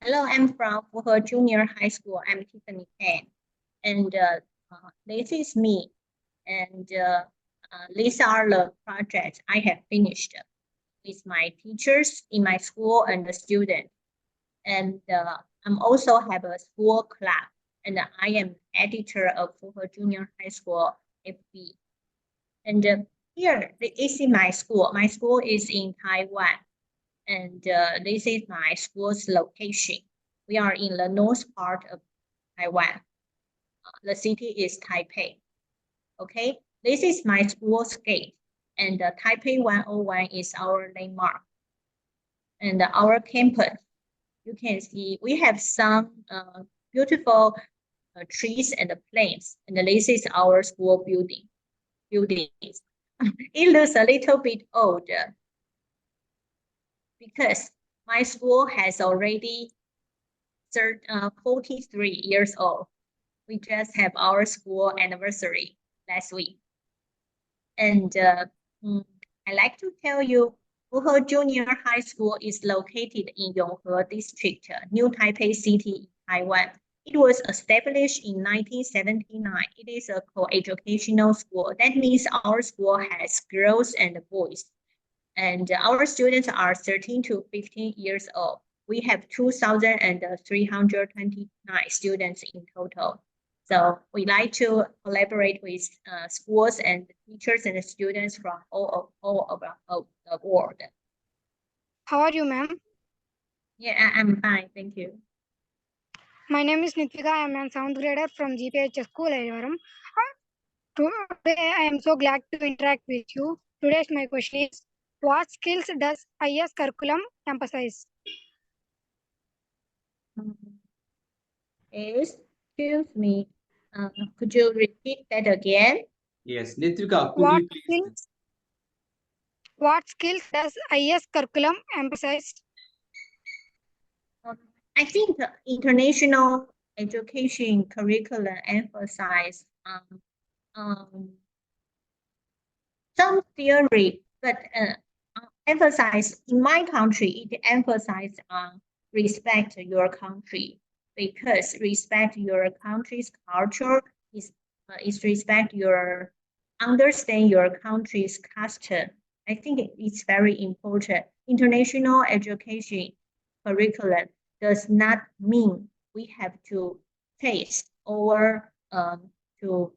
Hello, I'm from Fuhe Junior High School. I'm Tiffany Pan, and this is me. And these are the projects I have finished with my teachers in my school and the students. And I'm also have a school club, and I am editor of Fuhe Junior High School FB. And here, this is my school. My school is in Taiwan, and this is my school's location. We are in the north part of Taiwan. The city is Taipei. Okay, this is my school's gate, and Taipei 101 is our landmark. And our campus, you can see we have some beautiful trees and plants, and this is our school buildings. It looks a little bit old because my school has already 43 years old. We just have our school anniversary last week. And I like to tell you, Fuhe Junior High School is located in Yonghe District, New Taipei City, Taiwan. It was established in 1979. It is a co-educational school. That means our school has girls and boys. And our students are 13 to 15 years old. We have 2,329 students in total. So we like to collaborate with schools and teachers and students from all over the world. How are you, ma'am? Yeah, I'm fine, thank you. My name is Nitika. I am a 7th grader from GPH School, Ilavaram. Today, I am so glad to interact with you. Today's my question is, what skills does IS curriculum emphasize? Excuse me, could you repeat that again? Yes, Nitrika, could you please? What skills does IS curriculum emphasize? I think international education curriculum emphasize some theory, but emphasize in my country, it emphasize on respect your country, because respect your country's culture is respect your understand your country's custom. I think it's very important. International education curriculum does not mean we have to taste or to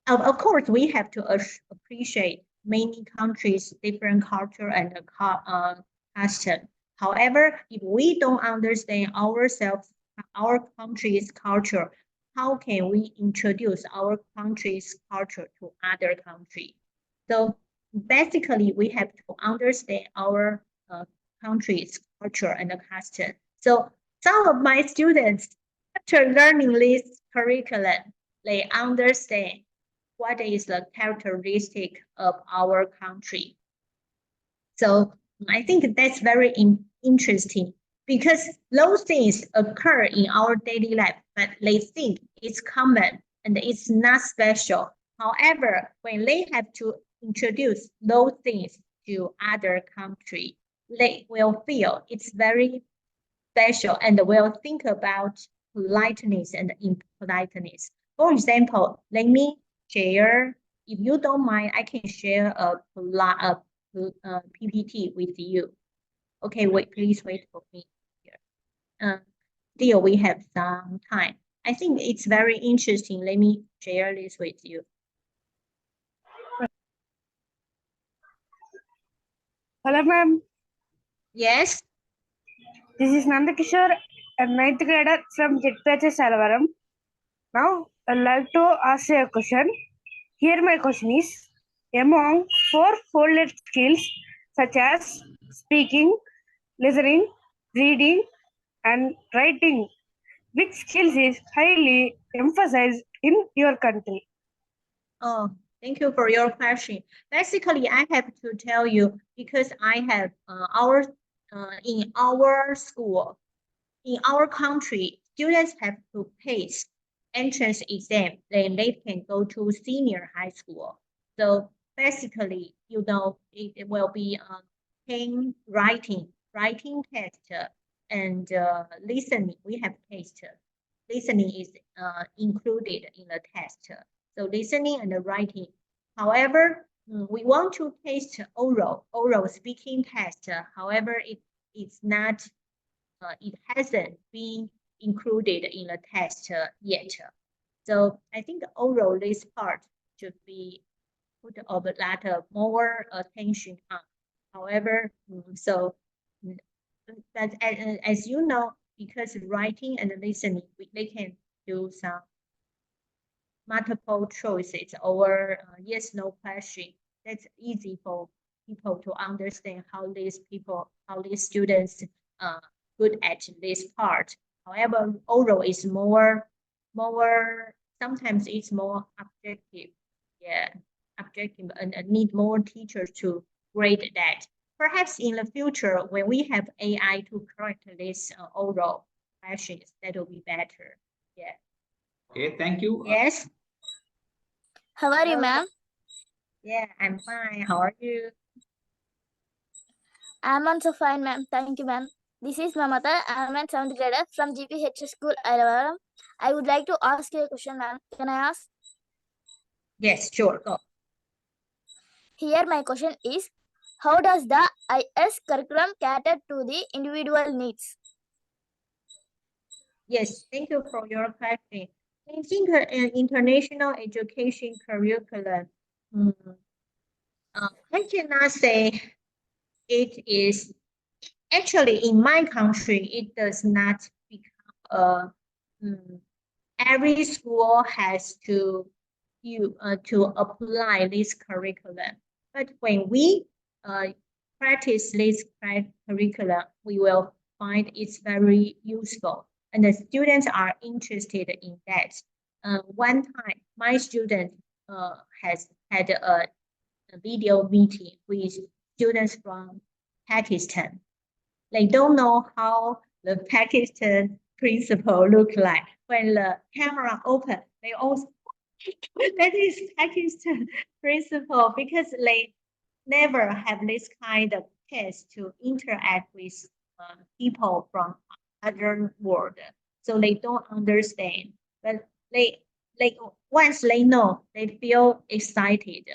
of course, we have to appreciate many countries' different culture and custom. However, if we don't understand ourselves, our country's culture, how can we introduce our country's culture to other country? So basically, we have to understand our country's culture and custom. So some of my students, after learning this curriculum, they understand what is the characteristic of our country. So I think that's very interesting because those things occur in our daily life, but they think it's common and it's not special. However, when they have to introduce those things to other country, they will feel it's very special and will think about politeness and impoliteness. For example, let me share, if you don't mind, I can share a PPT with you. Okay, wait, please wait for me here. Still, we have some time. I think it's very interesting. Let me share this with you. Hello, ma'am. Yes. This is Nandakishore, a 9th grader from GPH Ilavaram. Now, I'd like to ask you a question. Here, my question is: among 4 folded skills such as speaking, listening, reading, and writing, which skills is highly emphasized in your country? Oh, thank you for your question. Basically, I have to tell you because I have in our school, in our country, students have to pass entrance exam, then they can go to senior high school. So basically, it will be writing test and listening. We have test. Listening is included in the test. So listening and writing. However, we want to test oral speaking test. However, it's not. It hasn't been included in the test yet. So I think the oral this part should be put a lot more attention on. However, but as you know, because writing and listening, they can do some multiple choices or yes, no question. That's easy for people to understand how these students good at this part. However, oral is more sometimes it's more objective. Yeah, objective and need more teachers to grade that. Perhaps in the future, when we have AI to correct this oral questions, that will be better. Yeah. Okay, thank you. Yes. How are you, ma'am? Yeah, I'm fine. How are you? I'm also fine, ma'am. Thank you, ma'am. This is Mamata. I'm a 7th grader from GPH School, Ilavaram. I would like to ask you a question, ma'am. Can I ask? Yes, sure. Go. Here, my question is, how does the IS curriculum cater to the individual needs? Yes, thank you for your question. I think an international education curriculum, I cannot say it is, actually in my country, it does not become every school has to apply this curriculum. But when we practice this curriculum, we will find it's very useful, and the students are interested in that. One time, my student has had a video meeting with students from Pakistan. They don't know how the Pakistan principal look like. When the camera open, they all that is Pakistan principal, because they never have this kind of test to interact with people from other world, so they don't understand. But they once they know, they feel excited.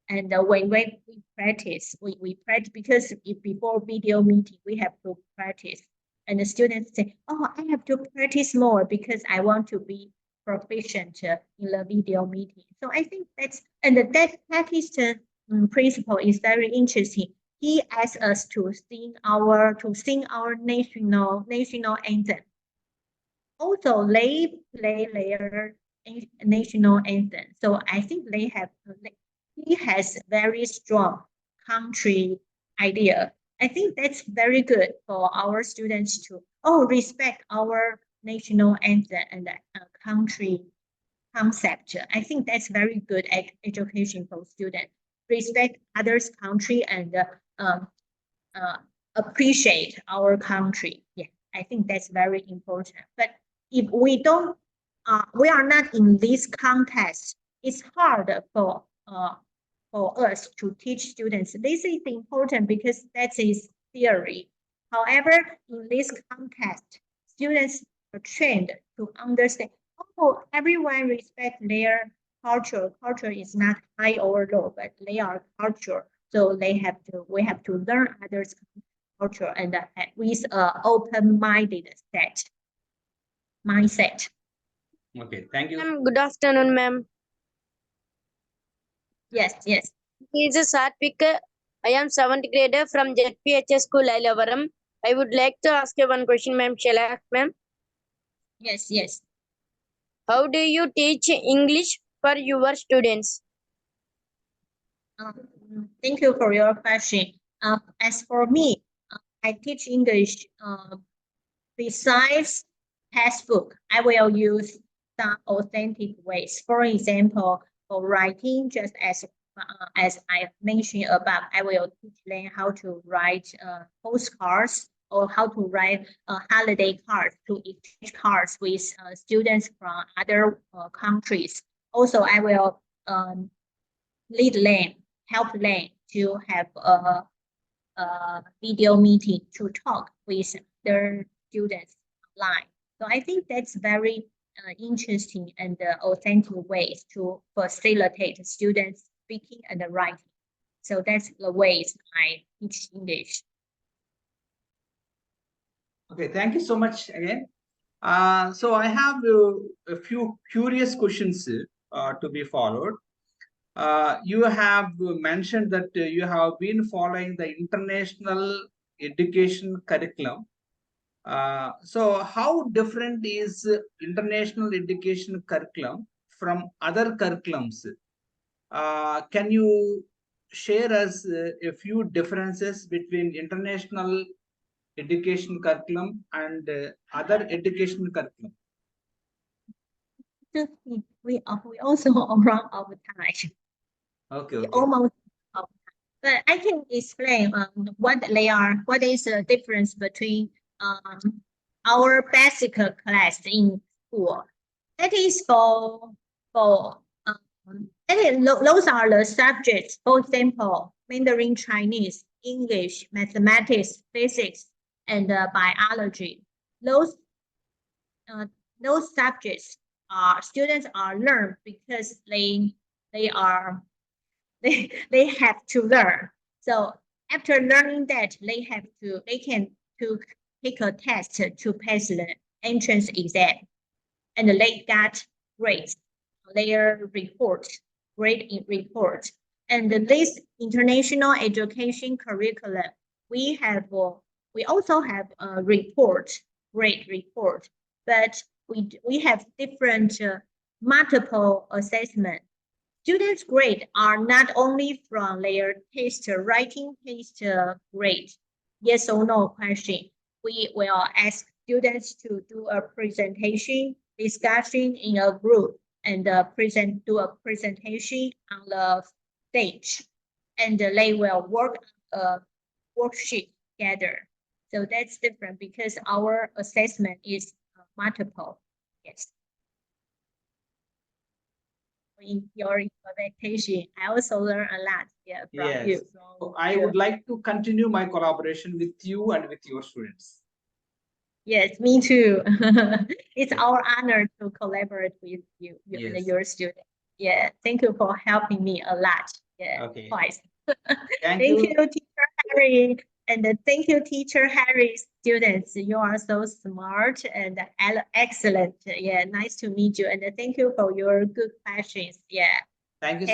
And when we practice, we practice, because if before video meeting we have to practice, and the students say, "Oh, I have to practice more because I want to be proficient in the video meeting." So I think that Pakistan principle is very interesting. He asked us to sing our national anthem. Also, they play their national anthem. So I think he has very strong country idea. I think that's very good for our students to respect our national anthem and country concept. I think that's very good education for students. Respect others' country and appreciate our country. Yeah, I think that's very important. But if we don't, we are not in this context, it's hard for us to teach students. This is important because that is theory. However, in this context, students are trained to understand, everyone respect their culture. Culture is not high or low, but they are culture. So we have to learn others' culture and with open-minded mindset. Okay, thank you. Good afternoon, ma'am. Yes. This is Satvik. I am 7th grader from ZPHS School, Ilavaram. I would like to ask you one question, ma'am. Shall I ask, ma'am? Yes. How do you teach English for your students? Thank you for your question. As for me, I teach English besides textbook. I will use some authentic ways. For example, for writing, just as I mentioned above, I will teach them how to write postcards or how to write holiday cards, to exchange cards with students from other countries. Also, I will lead them, help them to have a video meeting to talk with their students online. So I think that's very interesting and authentic ways to facilitate students speaking and writing. So that's the ways I teach English. Okay, thank you so much again. So I have a few curious questions to be followed. You have mentioned that you have been following the international education curriculum. So how different is international education curriculum from other curriculums? Can you share us a few differences between international education curriculum and other education curriculum? We also run out of time. Okay, We okay. almost out of time. But I can explain what they are. What is the difference between our basic class in school? That is those are the subjects. For example, Mandarin Chinese, English, mathematics, physics, and biology. Those subjects students are learned because they have to learn. So after learning that, they can take a test to pass the entrance exam, and they got grades, their grade report. And this international education curriculum, we also have a grade report, but we have different multiple assessment. Students' grades are not only from their writing test grade, yes or no question. We will ask students to do a presentation, discussion in a group, and do a presentation on the stage. And they will work on a worksheet together. So that's different because our assessment is multiple. Yes. In your implementation, I also learn a lot from you. So I would like to continue my collaboration with you and with your students. Yes, me too. It's our honor to collaborate with you and your students. Yeah, thank you for helping me a lot. Yeah, Okay. twice. Thank Thank you. you, Teacher Harry. And thank you, Teacher Harry. Students, you are so smart and excellent. Yeah, nice to meet you. And thank you for your good questions. Yeah. Thank you.